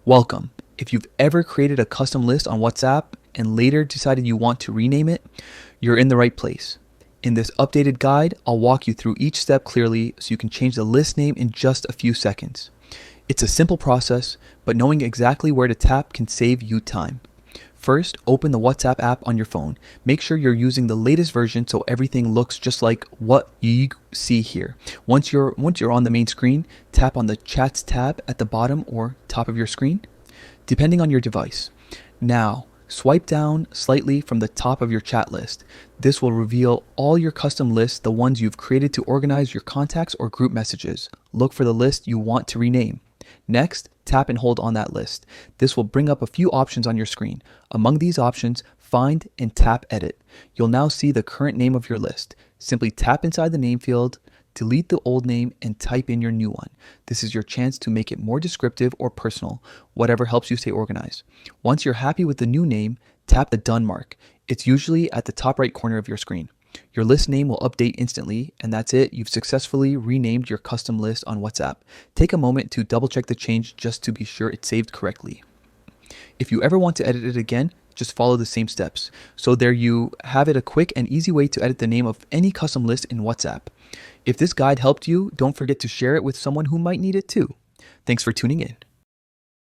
Welcome. If you've ever created a custom list on WhatsApp and later decided you want to rename it, you're in the right place. In this updated guide, I'll walk you through each step clearly so you can change the list name in just a few seconds. It's a simple process, but knowing exactly where to tap can save you time. First, open the WhatsApp app on your phone. Make sure you're using the latest version so everything looks just like what you see here. Once you're on the main screen, tap on the Chats tab at the bottom or top of your screen, depending on your device. Now, swipe down slightly from the top of your chat list. This will reveal all your custom lists, the ones you've created to organize your contacts or group messages. Look for the list you want to rename. Next, tap and hold on that list. This will bring up a few options on your screen. Among these options, find and tap edit. You'll now see the current name of your list. Simply tap inside the name field, delete the old name, and type in your new one. This is your chance to make it more descriptive or personal, whatever helps you stay organized. Once you're happy with the new name, tap the done mark. It's usually at the top right corner of your screen. Your list name will update instantly, and that's it. You've successfully renamed your custom list on WhatsApp. Take a moment to double check the change just to be sure it's saved correctly. If you ever want to edit it again, just follow the same steps. So there you have it, a quick and easy way to edit the name of any custom list in WhatsApp. If this guide helped you, don't forget to share it with someone who might need it too. Thanks for tuning in.